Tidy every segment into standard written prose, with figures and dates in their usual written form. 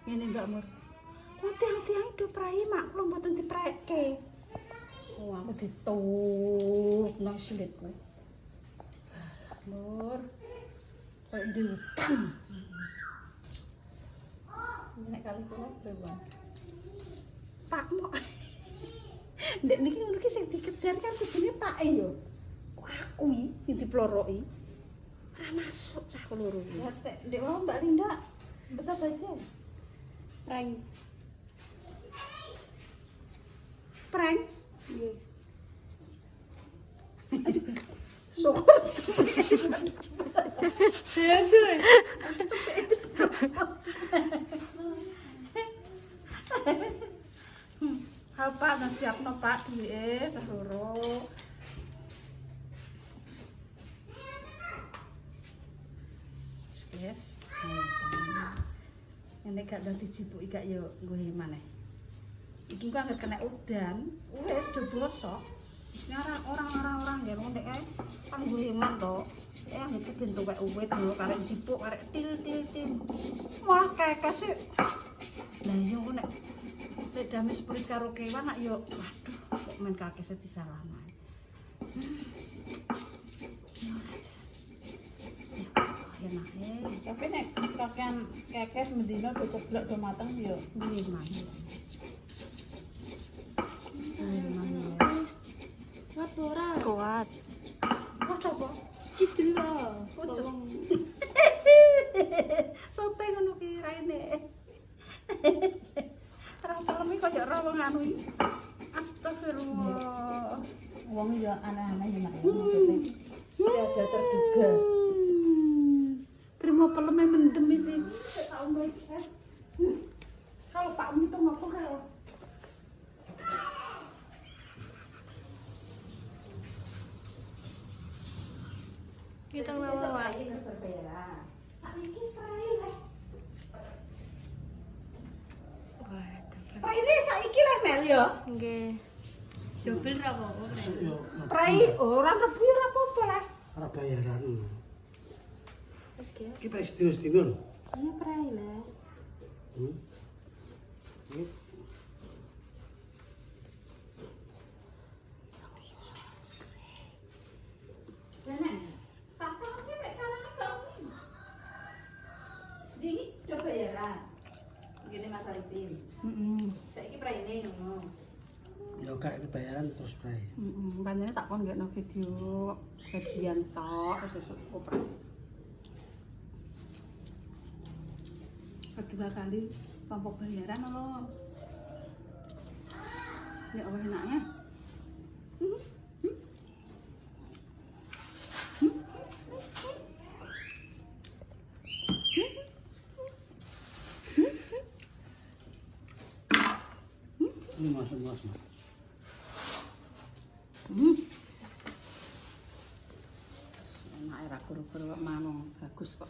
Ngene Mbak Mur. Kok tiang-tiang do prai mak kula mboten diprekke. Oh aku dituk nang silitku. Mur. Kok diutang. Nek kali kula berapa? Pak mok. Ndek niki ngono ki sing dikejar kan kudune pake yo. Kok aku iki diploroki. Ora masuk cah keloro iki. Ya tek ndek wae Mbak Linda betah baca. Prank. Prank? Nggih. Syukur. Ya cuy. Hal Pak nang siapno Pak duwike cah loro. Yes. Ini gak dadi jibuki gak yo nggohe maneh. Iki kok anggere kena udan, wis do bosok. Sekarang orang-orang ya ngene kae kan guliman to. Anggere bentuk kayak uwit lho karek jipuk karek til. Malah kekes sih. Lah yo nek dame spirit karo kewan nak yo waduh kok men kakek disalahno. Tapi nek kakean kekes mendino do ceblok do mateng yo ngliman. Kuat ora? Kuat. Kuat apa? Gitu lho. Tolong. Sote ngono ki raine. Orang telemi kaya ora wong anu iki. Astagfirullah. Wong ya aneh-aneh ya nek maksudnya. Ada terduga. Terima peleme mendem iki. Tak ombe es. Kalau Pak Umi itu ngopo kalau? Kita bawa ini berbeda. Saiki spray le. Spray ini saiki le Mel yo. Nggih. Dobel ra apa-apa. Spray ora rebu ora apa-apa le. Ora bayaran. Wis ge. Iki presiden sedino lho. Ini spray le. Nenek, caca iki nek carane gak Dini udah bayaran. Gini Mas Arifin. Saiki praine ngono. Ya gak bayaran terus bae. Panjenengan tak kon ngekno video gajian tok terus esuk koprak. Kedua kali tanpa bayaran lho. Ya apa enaknya? Ini masuk. Enak era kuru-kuru mano bagus kok.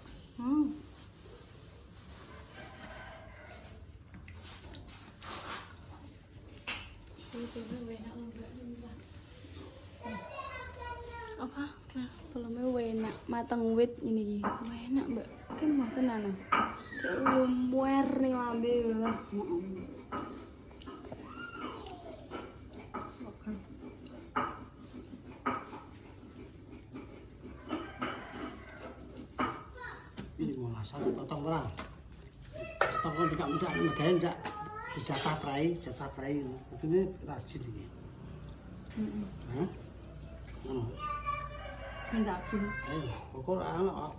Apa? Nah, belumnya enak matang wit ini. Enak Mbak. Kan mah tenan. Kayak lumer nih lambe lah. Ini molasan potong ora. Potong kok tidak mudah megawe ndak dijatah prai. Ini rajin iki. Hah? Ngono. Ben rajin. Ayo, pokok ana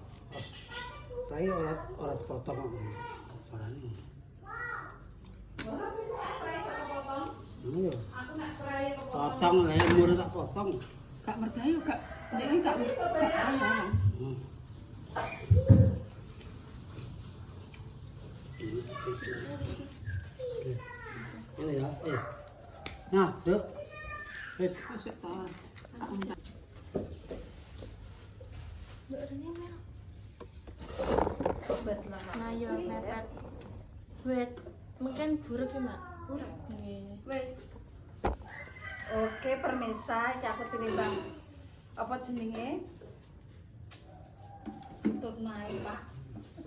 prai ora dipotong kok. Barane. Iya. Aku nek prai Potong lemur tak potong. gak mergayu gak. Ndek iki gak mergayu. Ini ya, Nah, Duk. Wis ta. Nah, yo mepet. Wait, mungkin buruk ya, Mak? Buruk. Nggih. Wis. Oke, permisa, iki aku tinimbang. Apa jenenge? Tutup naik, Pak.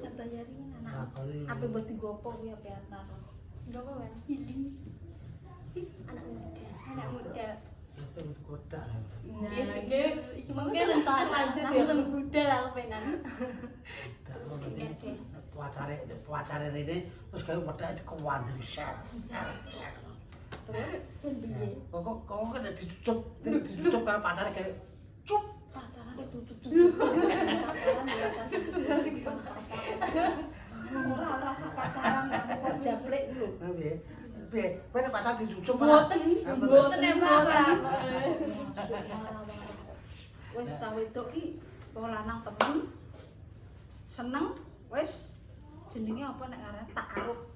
Ngebayari anak. Lakoni. Apa buat digopo kuwi ape anak. Enggak apa kan? Anak muda. Itu untuk kotak. Iki mungkin rencana lanjut ya. Langsung budal aku pengen. Pacare ini terus kayak pada itu kewander set. Terus piye? Kok kan dicucup kan pacare kayak cup. Pacaran itu cucu. Pacaran biasa cucu. Ora rasa pacaran kok jablek lho. Piye? Piye? Kowe nek pacar dicucup Mboten emang. Wis sawedok ki wong lanang temen seneng wis jenenge apa nek arep takaruf.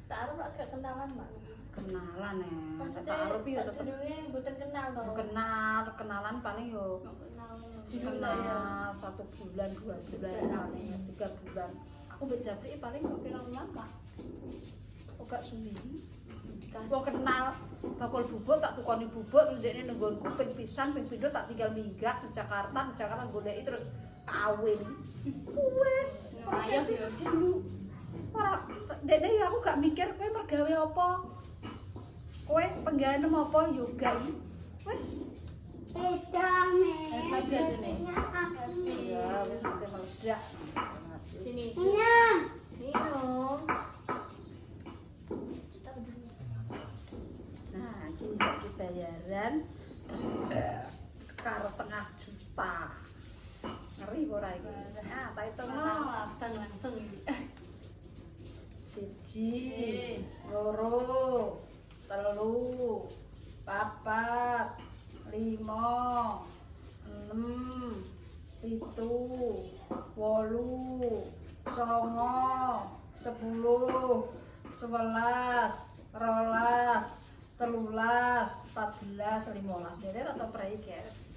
Taruh agak kenalan, Mak. Kenalan Maksudnya takaruf yo tetep sadurunge mboten kenal to. kenalan paling yo Kenal. kenal 1 bulan 2 bulan 3 bulan. Aku mbek Japri paling pirang lama. Kok gak suwi. Kok kenal bakul bubuk tak tukoni bubuk ndekne nenggon kuping pisan ping pindho tak tinggal minggat di Jakarta goleki terus kawin. Wes, proses dulu. Ora ndekne aku gak mikir kowe mergawe apa. Kowe penggawean apa yo gak. Wes Happy biasane. ya wis meledak. Sini. Ini dong. Nah, iki iki bayaran karo 1/2 juta. Ngeri ora iki. Nah, tak hitungno. Abang langsung iki. 1, 2, 3, 4, 5, 6, 7, 8, 9, 10, 11, 12, 13, 14, 15. Dene atau prei, guys.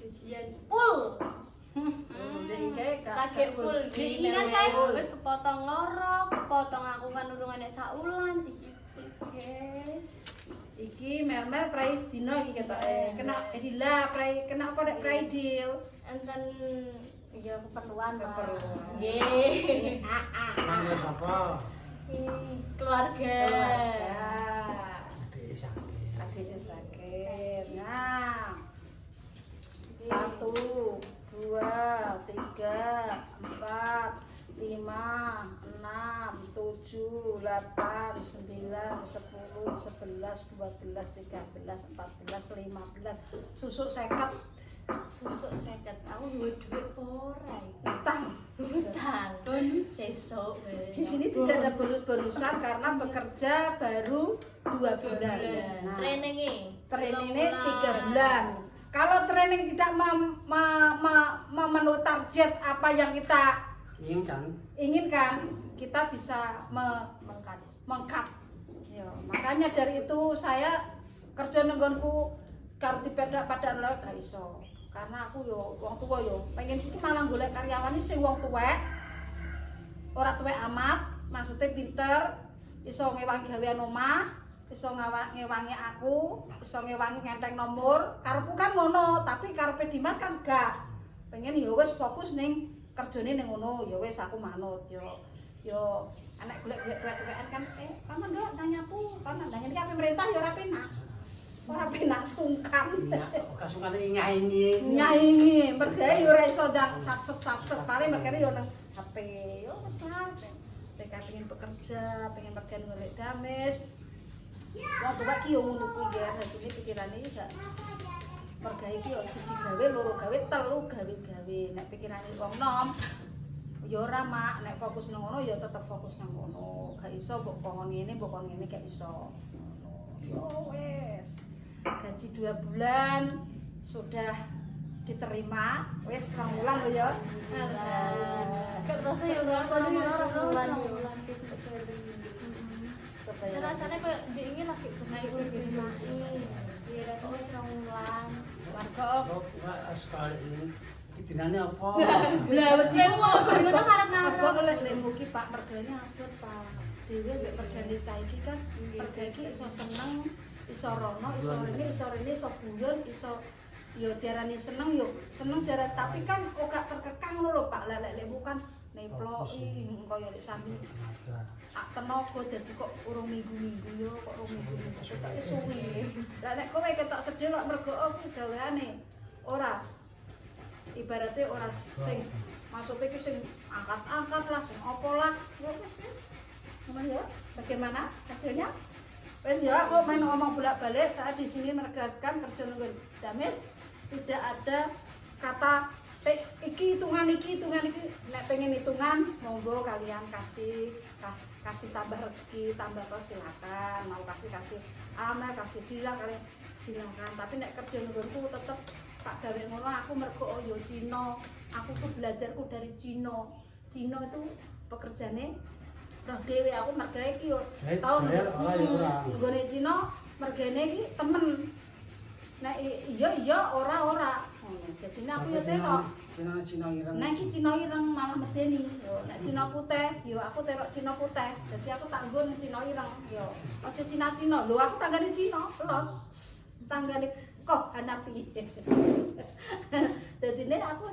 Ujian full. Kakek full. Diingat kan wis kepotong loro, kepotong aku kan urungane saulan iki. Guys. Iki mermer prei sedina iki ketoke. Kena Edila prei kena apa nek prei deal. Enten ya keperluan. Keperluan. Nggih. Nang sapa? Keluarga. Adik sakit. Adiknya sakit. Nah. 1, 2, 3, 4, 5, 6, 7, 8, 9, 10, 11, 12, 13, 14, 15. Susuk 50. Susuk 50. Aku duwe duit ora iki. Utang. Utang. Bonus sesuk. Di sini tidak ada bonus-bonusan karena bekerja baru 2 bulan. Nah, trainingnya 3 bulan. Kalau training tidak memenuhi target apa yang kita inginkan, kita bisa mengkat. Ya, makanya dari itu saya kerja nenggonku karo dipedak pada lho gak iso. Karena aku yo wong tua yo pengen iki malah golek karyawan sing wong tuwek. Ora tuwek amat, maksudnya pinter, iso ngewangi gawean omah, iso ngewangi aku, iso ngewangi ngenteng nomor. Karepku kan ngono, tapi karepe Dimas kan gak. Pengen ya wis fokus ning kerjane ning ngono, ya wis aku manut yo anak golek-golek tuwek-tuwekan kan paman ndok nyapu, paman ndangen iki pemerintah ya ora penak. Ora penak sungkan. Ora sungkan nyaingi. Nyaingi, mergawe yo ora iso ndak satset-satset, paling mergawe yo nang HP. Yo wis lah. Nek pengen bekerja, pengen mergawe golek gamis. Wong tuwa ki yo ngono kuwi ya, dadi pikirane iki gak mergawe iki yo siji gawe, loro gawe, telu gawe. Nek pikirane wong nom ya ora mak, nek fokus nang ngono ya tetep fokus nang ngono. Gak iso mbok kon ngene gak iso. Yo wis. Gaji 2 bulan sudah diterima, wis 2 bulan lho ya. Kerasa ya rasa bulan. Rasanya kayak diingin lagi naik dirimai. Iya, kok wis 2 bulan. Warga Sekali ini dinane apa? Lah wedi ngono karep-karep. Kok oleh lemu ki Pak mergane abot Pak. Dhewe nek mergane cah iki kan merga iki iso seneng, iso rono, iso rene, iso guyon, iso yo diarani seneng yo seneng diarani tapi kan ora terkekang ngono lho Pak lek bukan neploki kaya lek sami tenaga dadi kok urung minggu-minggu yo kok urung minggu ketok suwi lah nek kowe ketok sedih lek mergo kuwi gaweane ora ibaratnya ora sing maksudnya ki sing angkat-angkat lah sing apa lah ya wis ngono ya bagaimana hasilnya wis ya aku main ngomong bolak-balik saat di sini menegaskan kerja nunggu Damis tidak ada kata iki hitungan iki nek pengen hitungan monggo kalian kasih tambah rezeki tambah apa silakan mau kasih amal kasih bilang kalian silakan tapi nek kerja nungguku tetep tak gawe ngono aku mergo yo Cina aku tuh belajarku dari Cina itu pekerjaane roh dhewe aku mergawe iki yo tau nggone Cina mergane iki temen nek iya ora ngono dadi aku yo terok Cina ireng nek iki Cina ireng malah medeni yo nek Cina putih yo aku terok Cina putih dadi aku tak nggon Cina ireng yo aja Cina lho aku tanggane Cina plus tanggane kok Hanafi dadi nek aku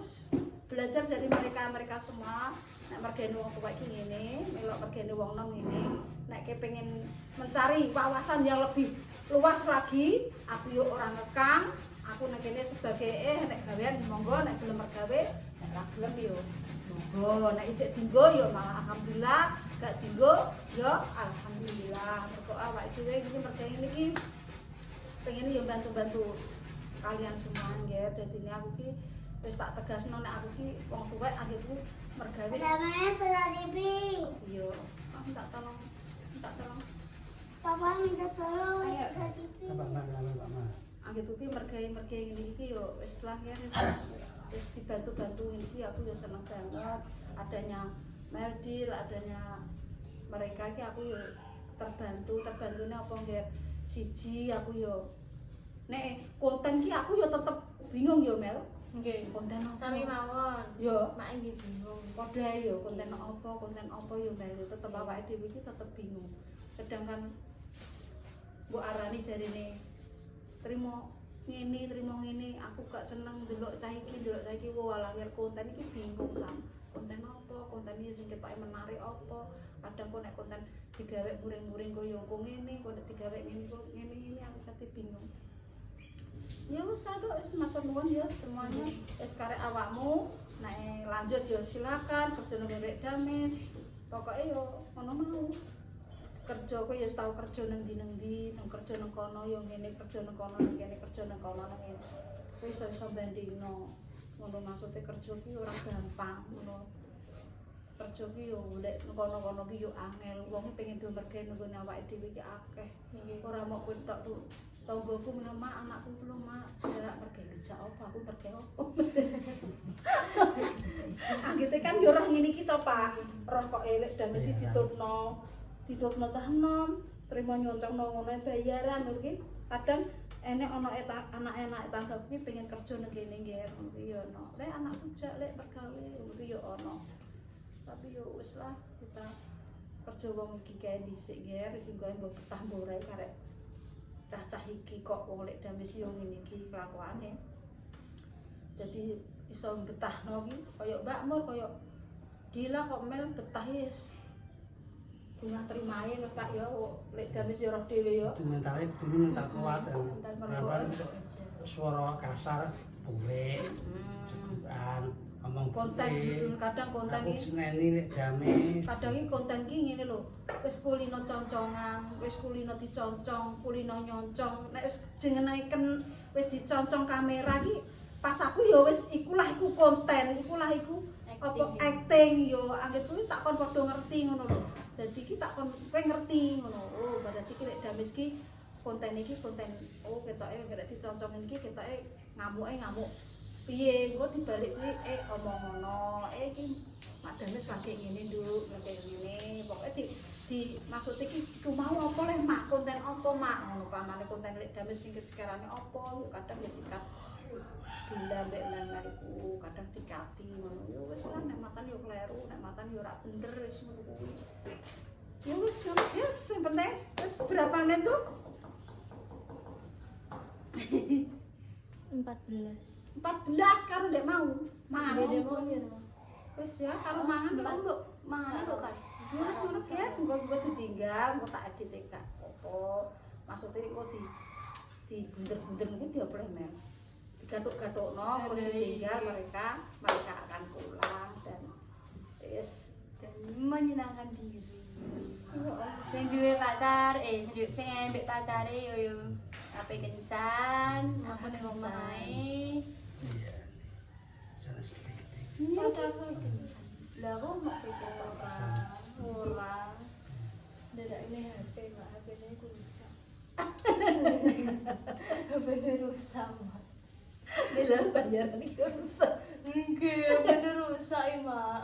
belajar dari mereka semua nek mergane wong tuwa iki ngene melok mergane wong nom ngene nek pengen mencari wawasan yang lebih luas lagi aku yo ora ngekang aku nek kene sebagai nek gawean monggo nek gelem mergawe nek ra gelem yo monggo nek ijek dinggo yo malah alhamdulillah gak dinggo yo alhamdulillah mergo awake dhewe iki mergawe niki pengen yo bantu-bantu kalian semua nggih dadi aku ki wis tak tegasno nek aku ki wong tuwek akhirku mergawe Namanya sudah TV. iya aku minta tolong Papa minta tolong. Ayo. Sudah TV. Akhirku ki mergawe ngene iki yo wis lah ya wis dibantu-bantu iki aku yo seneng banget adanya Meldil adanya mereka ki aku yo terbantune apa nggih siji aku yo nek konten ki aku yo tetep bingung yo Mel nggih konten apa Sami mawon. yo Mak nggih bingung. padha yo konten apa yo Mel tetep awake dhewe iki tetep bingung sedangkan mbok arani jarine trimo ngene aku gak seneng ndelok cah iki walah konten iki bingung kan konten apa konten iki sing ketoke menarik apa kadang kok nek konten digawe muring-muring koyo ngene kok nek digawe ngene aku kate bingung ya wis kado wis matur nuwun ya semuanya wis karek awakmu nek lanjut ya silakan kerja nang Damis pokoke yo ngono mau kerja kowe ya tau kerja nang ndi nang kerja nang kono ya ngene kerja nang kono ngene kerja nang kono ngene kowe iso bandingno ngono maksude kerja ki ora gampang ngono kerja ki yo golek kono-kono ki yo angel wong pengen do mergawe nang awake dhewe ki akeh ora mok kowe tok tuh tanggoku menemah anakku belum mak ora mergawe dijak apa aku mergawe apa akhirnya kan yo ora ngene iki to Pak roh kok elek Damis iki ditutno cah enom terima nyoncongno ngono bayaran lho iki kadang enek ana anak-anak tangga kuwi pengen kerja nang kene nggih ngono ya ono lek anakku jak lek pergawe ngono ya ono tapi yo wis lah kita kerja wong iki kae dhisik nggih iki gawe mbok betah mbore karek cah-cah iki kok wong lek Damis yo ngene iki kelakuane dadi iso betahno ki kaya Mbak Mur kaya Dila kok mel betah wis punya terimain Pak ya lek Damis yo roh dhewe yo mental kuat suara kasar burik cegukan ngomong konten kadang konten aku iki seneni nek Damis kadang iki konten iki ngene lho wis kulino concongan wis kulino diconcong kulino nyoncong nek wis jeneneken wis diconcong kamera iki pas aku ya wis iku konten iku apa acting yo anggere kuwi tak kon padha ngerti ngono lho dadi iki tak kon kowe ngerti ngono oh berarti iki lek Damis iki konten iki konten oh ketoke nek diconcong iki ketoke ngamuk piye engko dibalik kuwi omong ngono iki Mak Damis lagi ngene nduk lagi ngene pokoke di maksud iki ku mau apa lek mak konten apa mak ngono pamane konten lek Damis sing sekarane apa yo kadang ya dikat bila mbek nang iku kadang dikati ngono yo wis lah nek matan yo kleru nek matan yo ora bener wis ngono kuwi ya wis sing penting wis berapa menit tuh 14. 14 karo ndek mau. Mangan. Beda mau piro? Wis ya karo mangan Mbak kok. Mbok, mangan kok kan. Wis ngono guys, engko ditinggal, engko tak edit gak apa. Maksudnya kok di bunder-bunder mungkin diopreh men. Digathuk-gathukno terus ditinggal mereka akan pulang dan wis Dan menyenangkan diri. Sing duwe pacar, sing ambek pacare yo ape kencan, aku ning omah ae. Iya. Sana sedikit. Pacarku kencan. Lah aku mak pacar ora. Dadak ini HP, mak HP-ne iku rusak. HP-ne rusak, mak. bilang bayaran iki rusak. Nggih, HP-ne rusak, mak.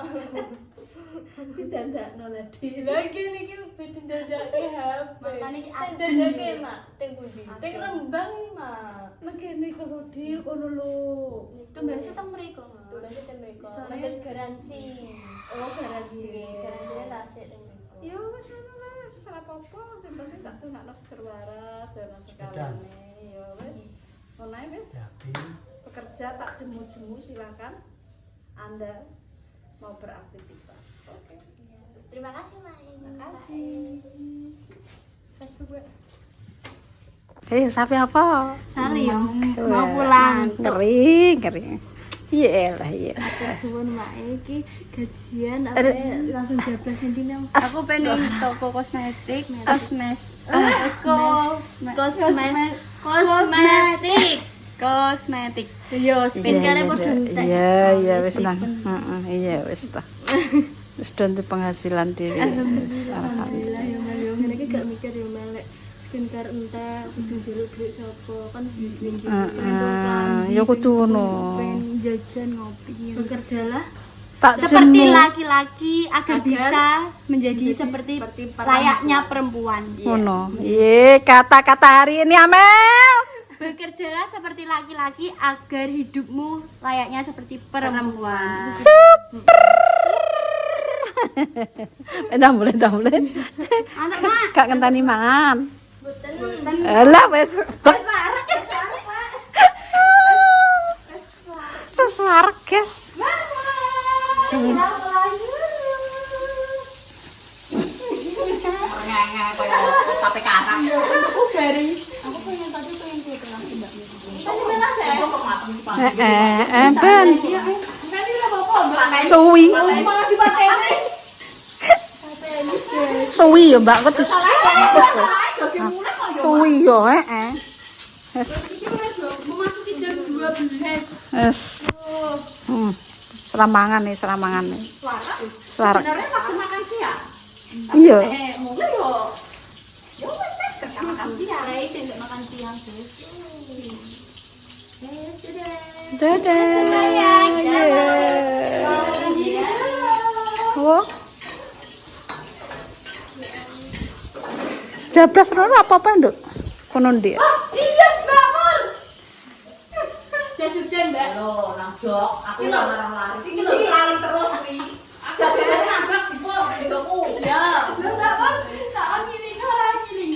Didandakno lagi. Lagi niki beden dadake HP. Makane iki dadake, mak. Teng pundi? Teng Rembang iki, mak. Negene kono dil kono lho. Tumbase teng mriko, mak. Tumbase teng mriko. Sambil garansi. Oh, garansi. Garansi tak sik teng mriko. Yo wis ngono wis, ora apa-apa, sing penting tak tunakno seger waras dan sekalane. Yo wis. Ngono ae wis. Jadi Pekerja tak jemu-jemu silakan Anda mau beraktivitas. Oke. Terima kasih, Mak. Terima kasih. Facebook gue. Sampai apa? Sari ya. Mau pulang. Kering. Iya lah, iya. Suwun Mak iki gajian apa langsung 12 cm. Aku pengen toko kosmetik, kosmetik. Yo, skincare padha entek. Iya, wis nang. Heeh, iya wis ta. Wis donte penghasilan dhewe. Alhamdulillah ya Mal yo ngene iki gak mikir yo melek skincare entek kudu njaluk duit sapa kan duit Ya kudu ngono. pengen jajan ngopi bekerjalah Tak seperti jemu. laki-laki agar bisa menjadi seperti layaknya perempuan. Ngono. Iya, kata-kata hari ini Amel. Bekerjalah seperti laki-laki agar hidupmu layaknya seperti perempuan. Dah boleh. Mantap, Mak. Kak ngenteni mangan. Boten. Lah wis. Terus warak, guys. Tapi karang. Ben. Suwi. Suwi ya, Mbak. Wis. Suwi yo, Wis. Memasuki jam 12. Wis. Selamangan nih. Suara. Sebenarnya waktu makan siang. Iya. Mungkin yo wis kerja makan siang. Saya tidak makan siang, Sis. Dadah. Sayang, Oh. Jablas rono apa-apa, Nduk? Kono ndik. Iya, Mbak Pur. Jas-hujan, Mbak. Lho, nang jok, aku ora marah-marah. Iki lali terus kuwi. Jajane nang jok jipuk jokku. Ya. Mbak Pur, tak ngiling ora ngiling.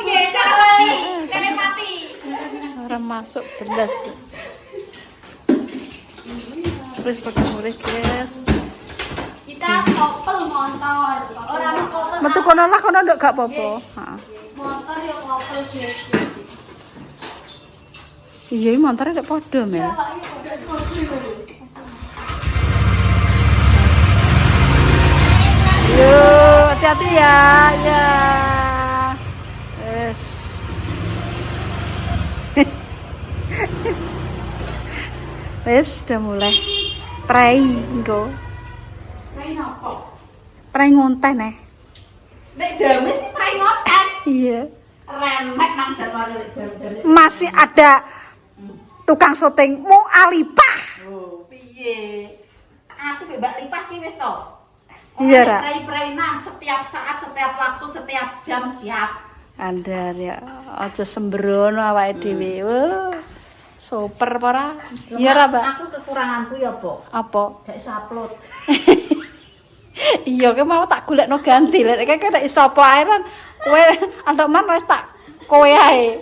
Piye cara lali? Kene mati. Orang masuk belas. Terus pakai murid, guys. Kita kopel motor. Orang kopel. Metu kono lah, kono nduk gak apa-apa. Heeh. Motor yo kopel, guys. Iya, iki montore ndek padha, Mel. Yo, hati-hati ya. Ya. Wes. Wes, udah mulai. Prei engko. Prei nopo? Prei ngonten Nek dame sih prei ngoten. Iya. Remek nang Januari jam. Masih ada tukang syuting Mu Alipah. Oh, piye? Aku mbek Mbak Ripah ki wis to. Iya, Ra. Prei-preinan setiap saat, setiap waktu, setiap jam siap. Andar ya, aja sembrono awake dhewe. Wah, super apa ora? Iya ra, Mbak. Aku kekuranganku ya, Pok. Apa? Gak iso upload. Iya, ke mau tak golekno ganti. Lek kek nek iso apa ae kan kowe antuk man wis tak kowe ae.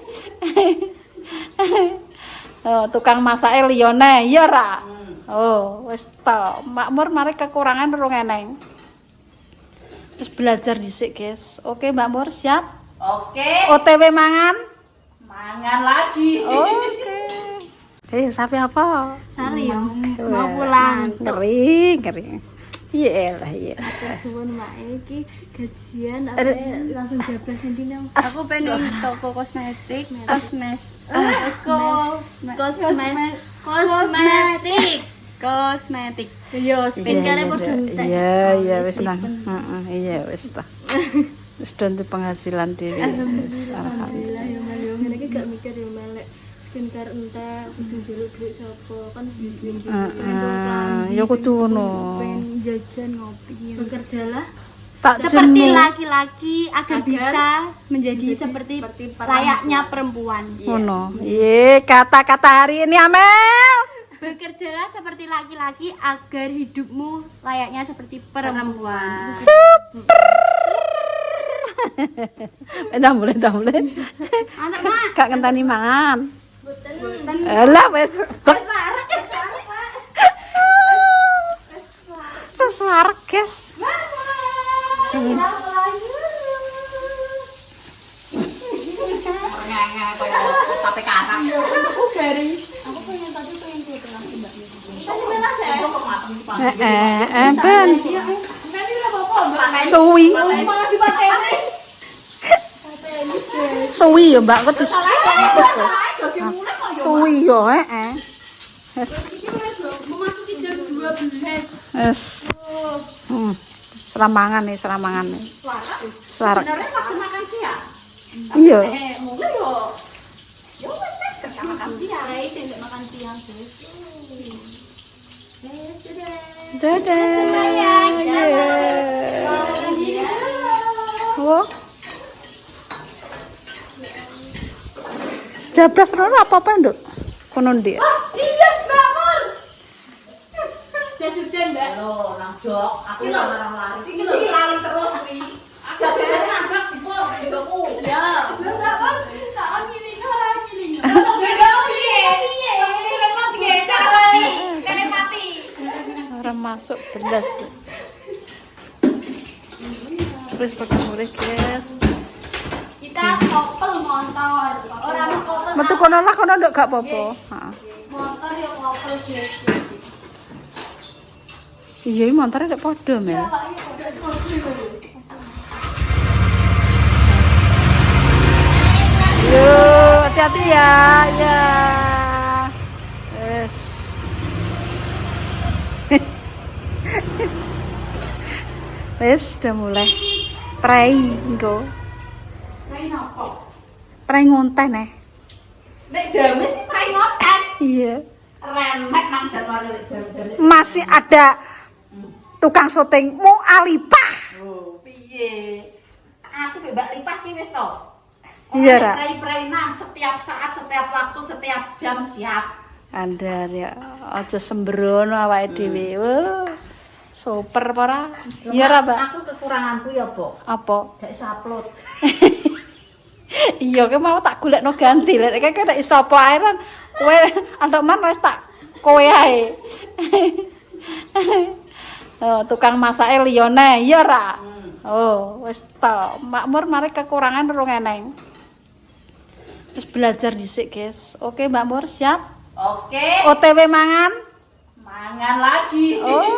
Oh, tukang masake liyane ya ra. Oh, wis to. Makmur mari kekurangan rung eneng. Wis belajar dhisik, guys. Oke, Mbak Mur, siap? Oke, OTW mangan? mangan lagi. Oke. Sapi apa? Sari ya. Mau pulang. Ngeri. Iya lah, iya. Suwun Mbak iki gajian apa langsung jablas nanti nang. Aku pengen toko kosmetik, kosmetik. Yo, skincare padha entek. Iya, wis nang. Heeh, iya wis ta. Wis donte penghasilan dhewe. Alhamdulillah ya Mbak yo ngene iki gak mikir yo melek skincare entek kudu njaluk duit sapa kan Ya kudu ngono. pengen jajan ngopi bekerjalah Tak seperti jemu. laki-laki agar bisa menjadi seperti layaknya perempuan. Ngono. Iya, kata-kata hari ini Amel. Bekerjalah seperti laki-laki agar hidupmu layaknya seperti perempuan. Dah mulai. Mantap, Mak. Kak ngenteni mangan. Boten. Alah wis. Wis warek, guys. Ngenge kaya tape karang. Ben. Suwi. Suwi ya, Mbak. Kok terus wis kok. Suwi yo, heeh. Wis. Memasuki jam 12. Wis. Seramangan nih. Selarak. Sebenarnya waktu makan siang. Iya. Mungkin yo wis kesana makan siang. Sing makan siang, guys. Dadah. Wah. Jablas rono apa-apa, Nduk? Kono ndik. Iya, Mbak Mur. Jas hujan, Mbak. Lho, nang jok, aku ora marang lari. Iki lho lari terus kuwi. Jajane nanjak jipuk jokku. Ya. Mbak Mur, tak on ngiling ora ngiling. Orang masuk belas. Terus pada mulai, guys. Kita kopel motor. Orang kopel. Metu kono lah kono nduk gak apa-apa. Heeh. Motor ya kopel, guys. Iya, iki montore ndek padha, Mel. Pak, ini udah semua. Yo, hati-hati ya. Ya. Yes. Wes, udah mulai. Prei engko. Main apa? Prei ngonten Nek dame sih prai ngoten. Iya. Remek nang Januari jam-jam. Masih ada tukang syuting Mu Alipah. Oh, piye? Aku ke Mbak Ripah ki wis to. Iya, Ra. Prai-prainan setiap saat, setiap waktu, setiap jam siap. Andar ya, aja sembrono awake dhewe. Wah, super apa ora? Iya ra, Mbak. Aku kekuranganku ya, Pok. Apa? Gak iso upload. Iya, ki mau tak golekno ganti. Lek kek nek iso apa ae kan kowe antuk man wis tak kowe ae. Oh, tukang masake liyane ya ra. Oh, wis to. Makmur mari kekurangan rung eneng. Wis belajar dhisik, guys. Oke, Mbak Mur, siap? Oke, OTW mangan? mangan lagi. Oh,